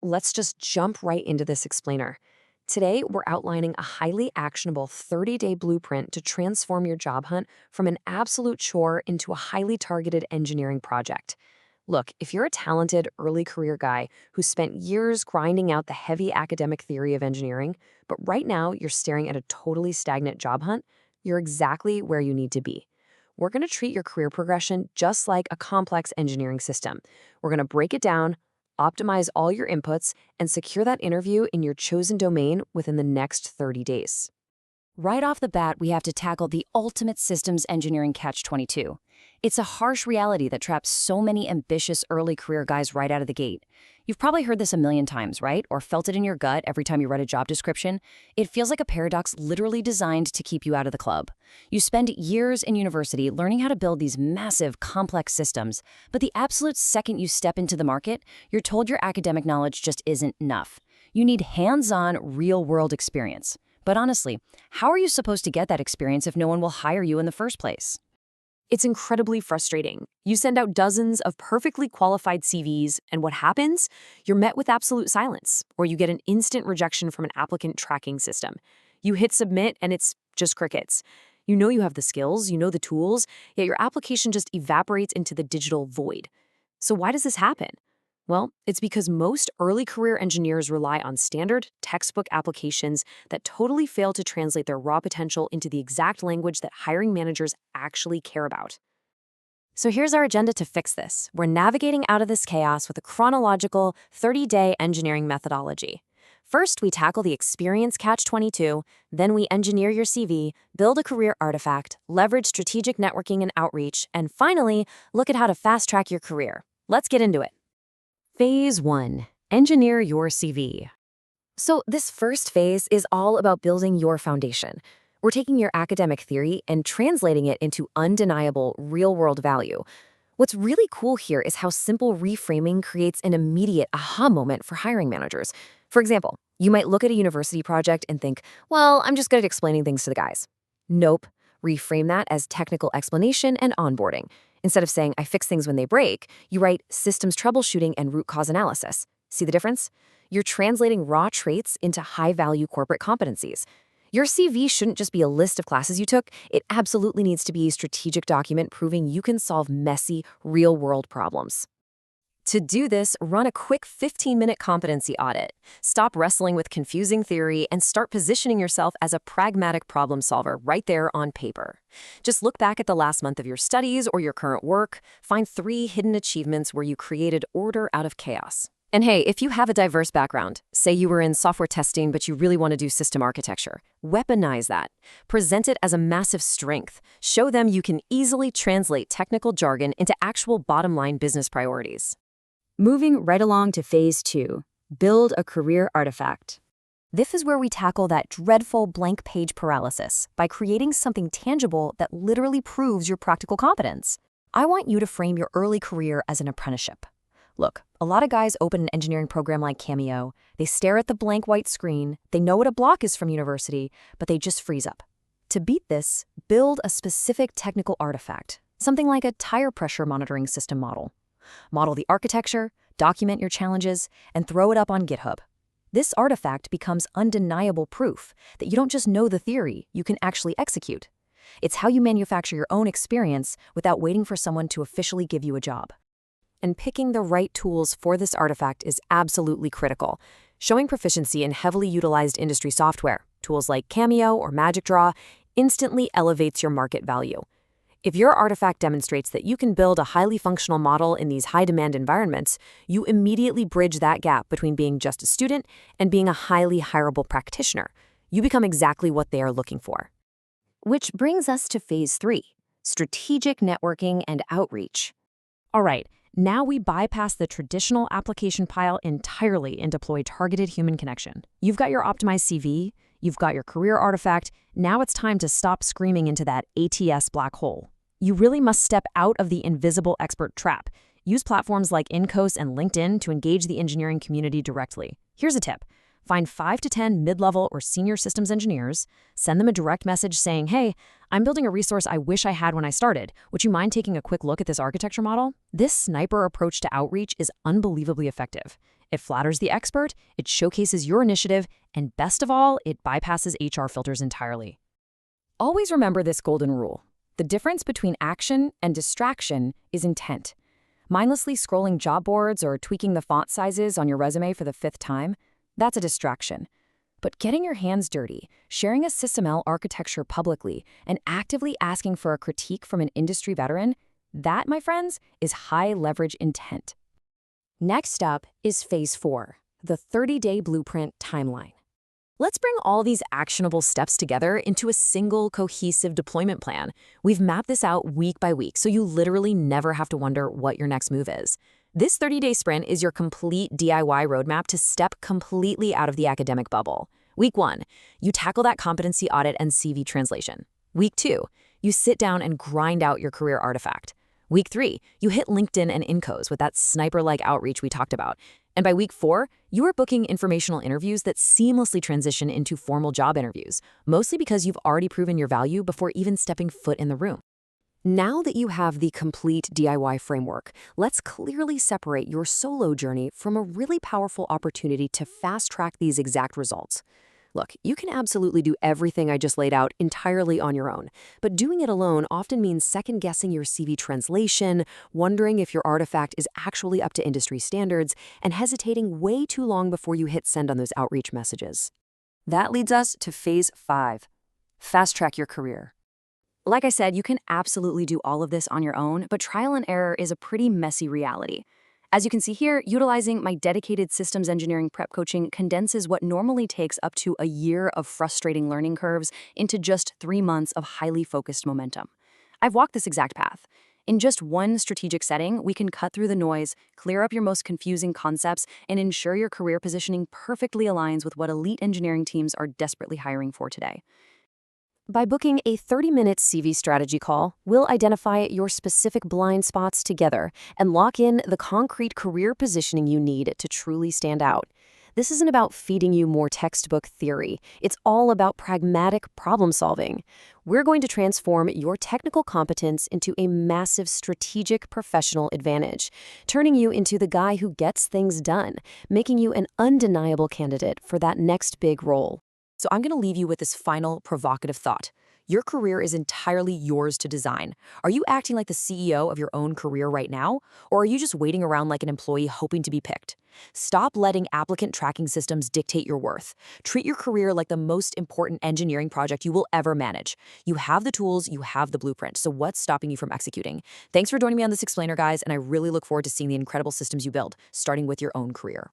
Let's just jump right into this explainer. Today, we're outlining a highly actionable 30-day blueprint to transform your job hunt from an absolute chore into a highly targeted engineering project. Look, if you're a talented early career guy who spent years grinding out the heavy academic theory of engineering, but right now you're staring at a totally stagnant job hunt, you're exactly where you need to be. We're going to treat your career progression just like a complex engineering system. We're going to break it down, optimize all your inputs, and secure that interview in your chosen domain within the next 30 days. Right off the bat, we have to tackle the ultimate systems engineering catch-22. It's a harsh reality that traps so many ambitious early career guys right out of the gate. You've probably heard this a million times, right? Or felt it in your gut every time you read a job description. It feels like a paradox literally designed to keep you out of the club. You spend years in university learning how to build these massive, complex systems, but the absolute second you step into the market, you're told your academic knowledge just isn't enough. You need hands-on, real-world experience. But honestly, how are you supposed to get that experience if no one will hire you in the first place? It's incredibly frustrating. You send out dozens of perfectly qualified CVs, and what happens? You're met with absolute silence, or you get an instant rejection from an applicant tracking system. You hit submit, and it's just crickets. You know you have the skills, you know the tools, yet your application just evaporates into the digital void. So why does this happen? Well, it's because most early career engineers rely on standard textbook applications that totally fail to translate their raw potential into the exact language that hiring managers actually care about. So here's our agenda to fix this. We're navigating out of this chaos with a chronological 30-day engineering methodology. First, we tackle the experience catch-22, then we engineer your CV, build a career artifact, leverage strategic networking and outreach, and finally, look at how to fast-track your career. Let's get into it. Phase 1. Engineer your CV. So this first phase is all about building your foundation. We're taking your academic theory and translating it into undeniable real-world value. What's really cool here is how simple reframing creates an immediate aha moment for hiring managers. For example, you might look at a university project and think, well, I'm just good at explaining things to the guys. Nope. Reframe that as technical explanation and onboarding. Instead of saying, I fix things when they break, you write systems troubleshooting and root cause analysis. See the difference? You're translating raw traits into high-value corporate competencies. Your CV shouldn't just be a list of classes you took. It absolutely needs to be a strategic document proving you can solve messy, real-world problems. To do this, run a quick 15-minute competency audit. Stop wrestling with confusing theory and start positioning yourself as a pragmatic problem solver right there on paper. Just look back at the last month of your studies or your current work. Find 3 hidden achievements where you created order out of chaos. And hey, if you have a diverse background, say you were in software testing but you really want to do system architecture, weaponize that. Present it as a massive strength. Show them you can easily translate technical jargon into actual bottom-line business priorities. Moving right along to phase 2, build a career artifact. This is where we tackle that dreadful blank page paralysis by creating something tangible that literally proves your practical competence. I want you to frame your early career as an apprenticeship. Look, a lot of guys open an engineering program like Cameo, they stare at the blank white screen, they know what a block is from university, but they just freeze up. To beat this, build a specific technical artifact, something like a tire pressure monitoring system model. Model the architecture, document your challenges, and throw it up on GitHub. This artifact becomes undeniable proof that you don't just know the theory, you can actually execute. It's how you manufacture your own experience without waiting for someone to officially give you a job. And picking the right tools for this artifact is absolutely critical. Showing proficiency in heavily utilized industry software, tools like Cameo or Magic Draw, instantly elevates your market value. If your artifact demonstrates that you can build a highly functional model in these high-demand environments, you immediately bridge that gap between being just a student and being a highly hireable practitioner. You become exactly what they are looking for. Which brings us to phase 3, strategic networking and outreach. All right, now we bypass the traditional application pile entirely and deploy targeted human connection. You've got your optimized CV, you've got your career artifact. Now it's time to stop screaming into that ATS black hole. You really must step out of the invisible expert trap. Use platforms like Incos and LinkedIn to engage the engineering community directly. Here's a tip. Find 5 to 10 mid-level or senior systems engineers, send them a direct message saying, hey, I'm building a resource I wish I had when I started. Would you mind taking a quick look at this architecture model? This sniper approach to outreach is unbelievably effective. It flatters the expert, it showcases your initiative, and best of all, it bypasses HR filters entirely. Always remember this golden rule. The difference between action and distraction is intent. Mindlessly scrolling job boards or tweaking the font sizes on your resume for the 5th time, that's a distraction. But getting your hands dirty, sharing a SysML architecture publicly, and actively asking for a critique from an industry veteran, that, my friends, is high-leverage intent. Next up is Phase 4, the 30-day blueprint timeline. Let's bring all these actionable steps together into a single cohesive deployment plan. We've mapped this out week by week, so you literally never have to wonder what your next move is. This 30-day sprint is your complete DIY roadmap to step completely out of the academic bubble. Week 1, you tackle that competency audit and CV translation. Week 2, you sit down and grind out your career artifact. Week 3, you hit LinkedIn and Incos with that sniper-like outreach we talked about. And by week 4, you are booking informational interviews that seamlessly transition into formal job interviews, mostly because you've already proven your value before even stepping foot in the room. Now that you have the complete DIY framework, let's clearly separate your solo journey from a really powerful opportunity to fast-track these exact results. Look, you can absolutely do everything I just laid out entirely on your own, but doing it alone often means second-guessing your CV translation, wondering if your artifact is actually up to industry standards, and hesitating way too long before you hit send on those outreach messages. That leads us to Phase 5, fast-track your career. Like I said, you can absolutely do all of this on your own, but trial and error is a pretty messy reality. As you can see here, utilizing my dedicated systems engineering prep coaching condenses what normally takes up to a year of frustrating learning curves into just 3 months of highly focused momentum. I've walked this exact path. In just one strategic setting, we can cut through the noise, clear up your most confusing concepts, and ensure your career positioning perfectly aligns with what elite engineering teams are desperately hiring for today. By booking a 30-minute CV strategy call, we'll identify your specific blind spots together and lock in the concrete career positioning you need to truly stand out. This isn't about feeding you more textbook theory. It's all about pragmatic problem solving. We're going to transform your technical competence into a massive strategic professional advantage, turning you into the guy who gets things done, making you an undeniable candidate for that next big role. So I'm going to leave you with this final provocative thought. Your career is entirely yours to design. Are you acting like the CEO of your own career right now? Or are you just waiting around like an employee hoping to be picked? Stop letting applicant tracking systems dictate your worth. Treat your career like the most important engineering project you will ever manage. You have the tools, you have the blueprint, so what's stopping you from executing? Thanks for joining me on this explainer, guys, and I really look forward to seeing the incredible systems you build, starting with your own career.